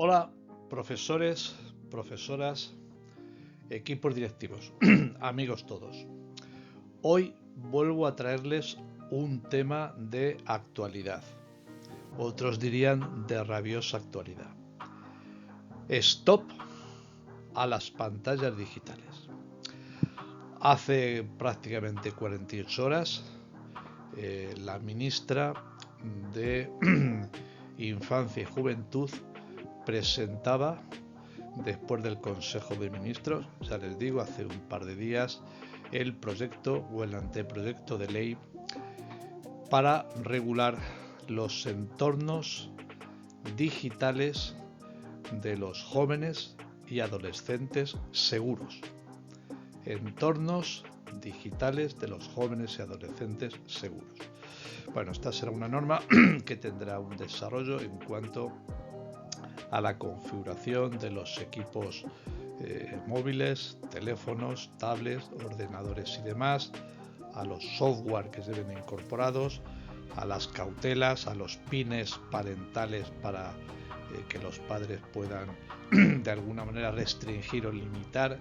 Hola, profesores, profesoras, equipos directivos, amigos todos. Hoy vuelvo a traerles un tema de actualidad. Otros dirían de rabiosa actualidad. Stop a las pantallas digitales. Hace prácticamente 48 horas, la ministra de Infancia y Juventud presentaba, después del Consejo de Ministros, ya les digo, hace un par de días, el proyecto o el anteproyecto de ley para regular los entornos digitales de los jóvenes y adolescentes seguros. Entornos digitales de los jóvenes y adolescentes seguros. Bueno, esta será una norma que tendrá un desarrollo en cuanto a la configuración de los equipos móviles, teléfonos, tablets, ordenadores y demás, a los software que se ven incorporados, a las cautelas, a los pines parentales para que los padres puedan de alguna manera restringir o limitar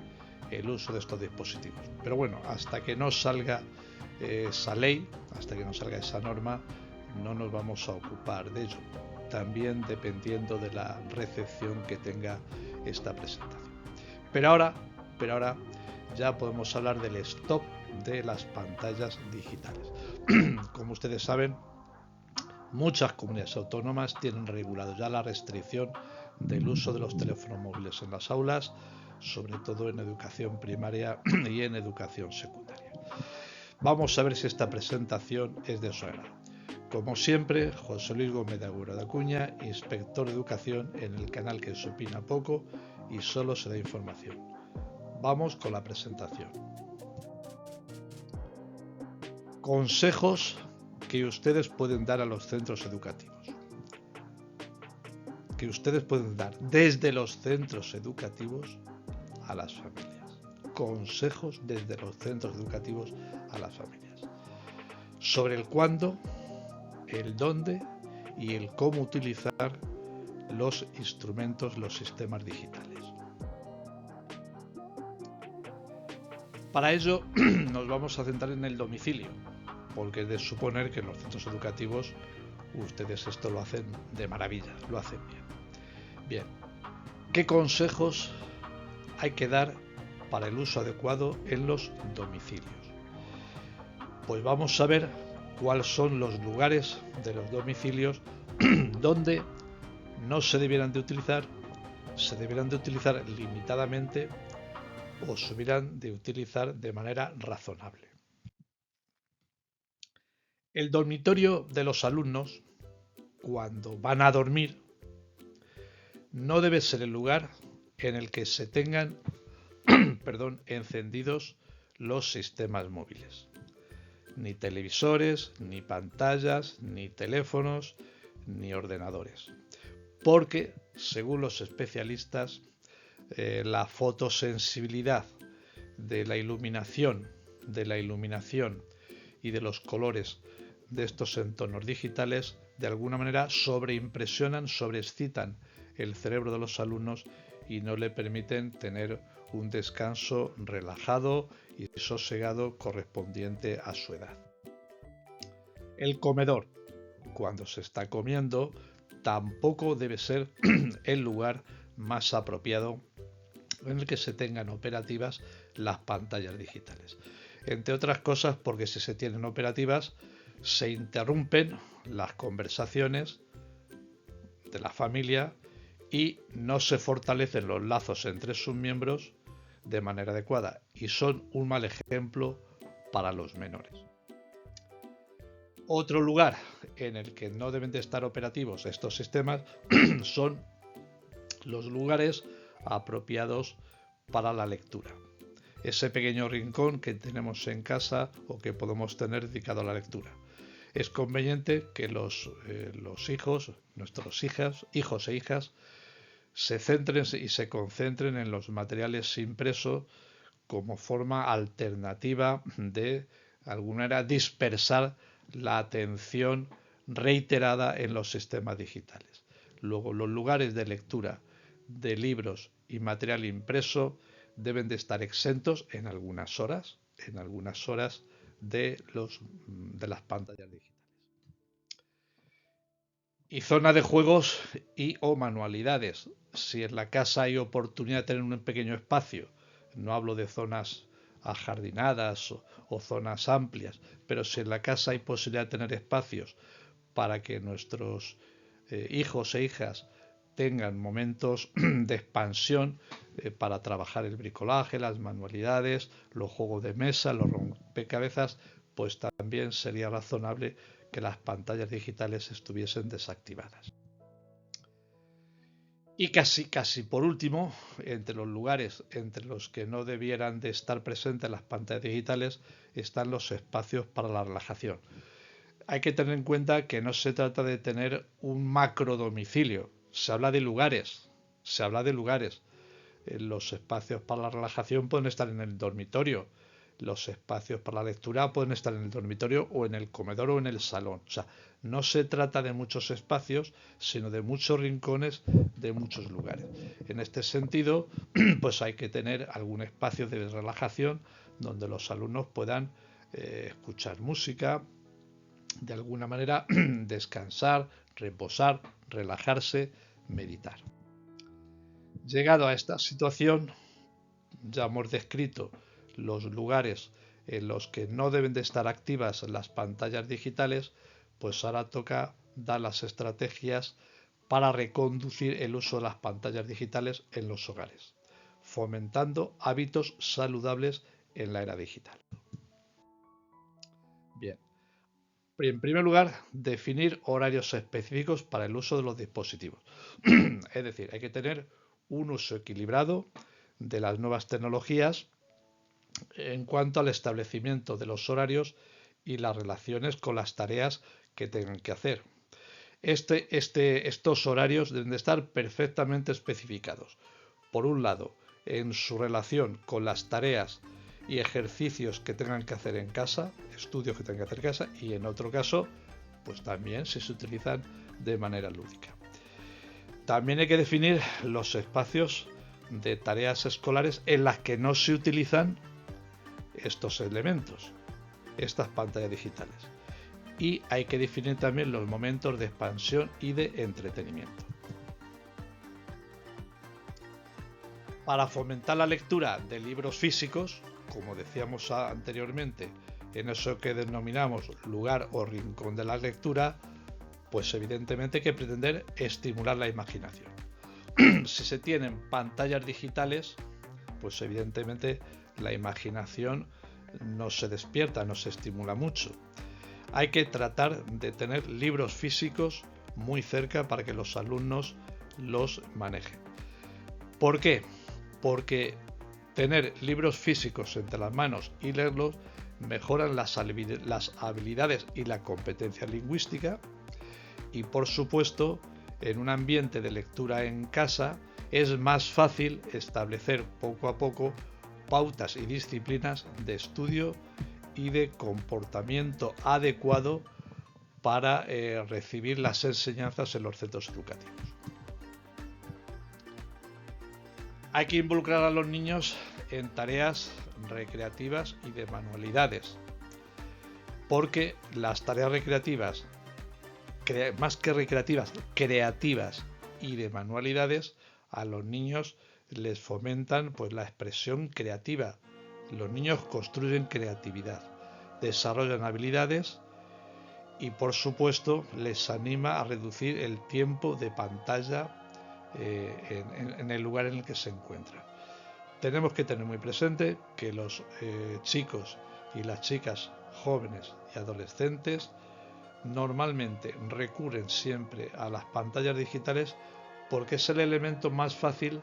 el uso de estos dispositivos. Pero bueno, hasta que no salga esa ley, hasta que no salga esa norma, no nos vamos a ocupar de ello. También dependiendo de la recepción que tenga esta presentación. Pero ahora ya podemos hablar del stop de las pantallas digitales. Como ustedes saben, muchas comunidades autónomas tienen regulado ya la restricción del uso de los teléfonos móviles en las aulas, sobre todo en educación primaria y en educación secundaria. Vamos a ver si esta presentación es de su agrado. Como siempre, José Luis Gómez de Agüero de Acuña, inspector de educación en el canal que se opina poco y solo se da información. Vamos con la presentación. Consejos que ustedes pueden dar a los centros educativos. Que ustedes pueden dar desde los centros educativos a las familias. Consejos desde los centros educativos a las familias. Sobre el cuándo, el dónde y el cómo utilizar los instrumentos, los sistemas digitales. Para ello nos vamos a centrar en el domicilio, porque es de suponer que en los centros educativos ustedes esto lo hacen de maravilla, lo hacen bien. Bien, ¿qué consejos hay que dar para el uso adecuado en los domicilios? Pues vamos a ver cuáles son los lugares de los domicilios donde no se debieran de utilizar, se deberán de utilizar limitadamente o se deberán de utilizar de manera razonable. El dormitorio de los alumnos, cuando van a dormir, no debe ser el lugar en el que se tengan encendidos los sistemas móviles. Ni televisores, ni pantallas, ni teléfonos, ni ordenadores. Porque, según los especialistas, la fotosensibilidad de la iluminación y de los colores de estos entornos digitales de alguna manera sobreimpresionan, sobreexcitan el cerebro de los alumnos y no le permiten tener un descanso relajado y sosegado correspondiente a su edad. El comedor, cuando se está comiendo, tampoco debe ser el lugar más apropiado en el que se tengan operativas las pantallas digitales. Entre otras cosas porque si se tienen operativas se interrumpen las conversaciones de la familia y no se fortalecen los lazos entre sus miembros de manera adecuada y son un mal ejemplo para los menores. Otro lugar en el que no deben de estar operativos estos sistemas son los lugares apropiados para la lectura. Ese pequeño rincón que tenemos en casa o que podemos tener dedicado a la lectura. Es conveniente que los hijos, nuestros hijos e hijas, se centren y se concentren en los materiales impresos como forma alternativa de alguna manera dispersar la atención reiterada en los sistemas digitales. Luego, los lugares de lectura de libros y material impreso deben de estar exentos en algunas horas de las pantallas digitales. Y zona de juegos y o manualidades. Si en la casa hay oportunidad de tener un pequeño espacio, no hablo de zonas ajardinadas o zonas amplias, pero si en la casa hay posibilidad de tener espacios para que nuestros hijos e hijas tengan momentos de expansión para trabajar el bricolaje, las manualidades, los juegos de mesa, los rompecabezas, pues también sería razonable que las pantallas digitales estuviesen desactivadas. Y casi por último, entre los lugares entre los que no debieran de estar presentes las pantallas digitales están los espacios para la relajación. Hay que tener en cuenta que no se trata de tener un macro domicilio, se habla de lugares. Los espacios para la relajación pueden estar en el dormitorio, los espacios para la lectura pueden estar en el dormitorio o en el comedor o en el salón. O sea, no se trata de muchos espacios, sino de muchos rincones, de muchos lugares. En este sentido, pues hay que tener algún espacio de relajación donde los alumnos puedan escuchar música, de alguna manera descansar, reposar, relajarse, meditar. Llegado a esta situación, ya hemos descrito los lugares en los que no deben de estar activas las pantallas digitales, pues ahora toca dar las estrategias para reconducir el uso de las pantallas digitales en los hogares, fomentando hábitos saludables en la era digital. Bien, en primer lugar, definir horarios específicos para el uso de los dispositivos. Es decir, hay que tener un uso equilibrado de las nuevas tecnologías en cuanto al establecimiento de los horarios y las relaciones con las tareas que tengan que hacer. Estos horarios deben de estar perfectamente especificados. Por un lado, en su relación con las tareas y ejercicios que tengan que hacer en casa, estudios que tengan que hacer en casa, y en otro caso, pues también si se utilizan de manera lúdica. También hay que definir los espacios de tareas escolares en las que no se utilizan estos elementos, estas pantallas digitales. Y hay que definir también los momentos de expansión y de entretenimiento. Para fomentar la lectura de libros físicos, como decíamos anteriormente, en eso que denominamos lugar o rincón de la lectura, pues evidentemente hay que pretender estimular la imaginación. Si se tienen pantallas digitales, pues evidentemente la imaginación no se despierta, no se estimula mucho. Hay que tratar de tener libros físicos muy cerca para que los alumnos los manejen. ¿Por qué? Porque tener libros físicos entre las manos y leerlos mejoran las habilidades y la competencia lingüística, y por supuesto en un ambiente de lectura en casa es más fácil establecer poco a poco pautas y disciplinas de estudio y de comportamiento adecuado para recibir las enseñanzas en los centros educativos. Hay que involucrar a los niños en tareas recreativas y de manualidades, porque las tareas recreativas, más que recreativas, creativas y de manualidades, a los niños les fomentan pues la expresión creativa. Los niños construyen creatividad, desarrollan habilidades y por supuesto les anima a reducir el tiempo de pantalla en el lugar en el que se encuentran. Tenemos que tener muy presente que los chicos y las chicas jóvenes y adolescentes normalmente recurren siempre a las pantallas digitales porque es el elemento más fácil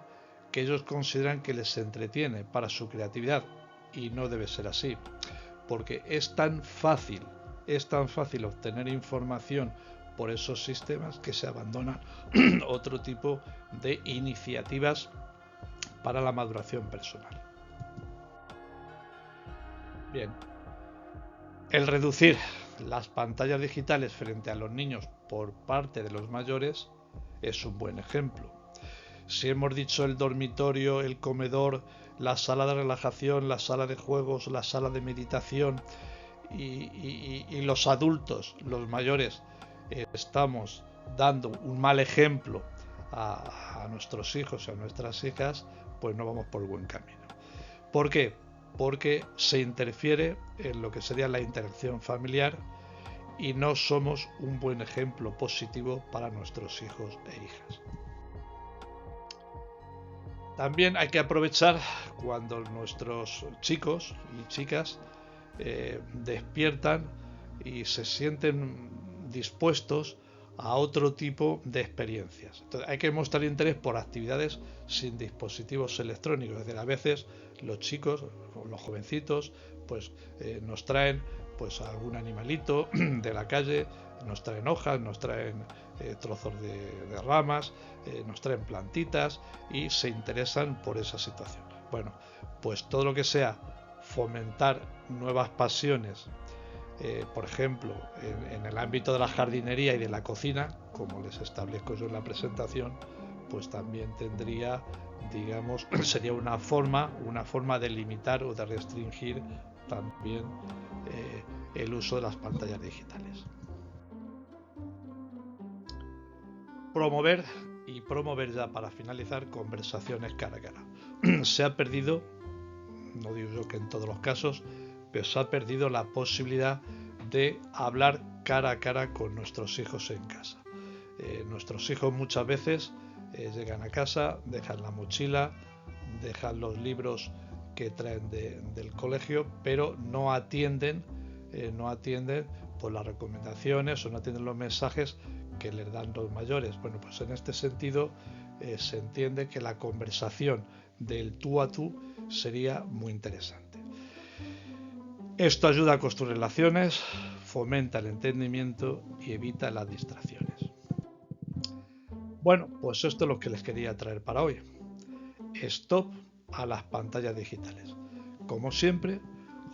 que ellos consideran que les entretiene para su creatividad, y no debe ser así, porque es tan fácil obtener información por esos sistemas que se abandonan otro tipo de iniciativas para la maduración personal. Bien, el reducir las pantallas digitales frente a los niños por parte de los mayores es un buen ejemplo. si hemos dicho el dormitorio, el comedor, la sala de relajación, la sala de juegos, la sala de meditación, y los adultos, los mayores, estamos dando un mal ejemplo a nuestros hijos y a nuestras hijas, pues no vamos por buen camino. ¿Por qué? Porque se interfiere en lo que sería la interacción familiar y no somos un buen ejemplo positivo para nuestros hijos e hijas. También hay que aprovechar cuando nuestros chicos y chicas despiertan y se sienten dispuestos a otro tipo de experiencias. Entonces, hay que mostrar interés por actividades sin dispositivos electrónicos. Es decir, a veces los chicos o los jovencitos pues nos traen pues algún animalito de la calle, nos traen hojas, nos traen trozos de ramas, nos traen plantitas y se interesan por esa situación. Bueno, pues todo lo que sea fomentar nuevas pasiones, por ejemplo, en el ámbito de la jardinería y de la cocina, como les establezco yo en la presentación, pues también tendría, digamos, sería una forma de limitar o de restringir también el uso de las pantallas digitales. Promover ya para finalizar conversaciones cara a cara. Se ha perdido, no digo yo que en todos los casos, pero se ha perdido la posibilidad de hablar cara a cara con nuestros hijos en casa. Nuestros hijos muchas veces llegan a casa, dejan la mochila, dejan los libros que traen del colegio, pero no atienden por las recomendaciones o no atienden los mensajes que les dan los mayores. Bueno, pues en este sentido se entiende que la conversación del tú a tú sería muy interesante. Esto ayuda a construir relaciones, fomenta el entendimiento y evita las distracciones. Bueno, pues esto es lo que les quería traer para hoy. Stop a las pantallas digitales. Como siempre,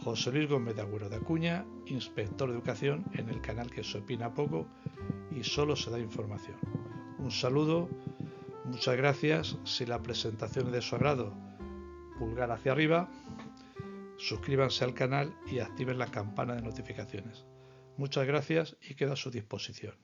José Luis Gómez de Agüero de Acuña, inspector de educación en el canal que se opina poco y solo se da información. Un saludo, muchas gracias. Si la presentación es de su agrado, pulgar hacia arriba. Suscríbanse al canal y activen la campana de notificaciones. Muchas gracias y quedo a su disposición.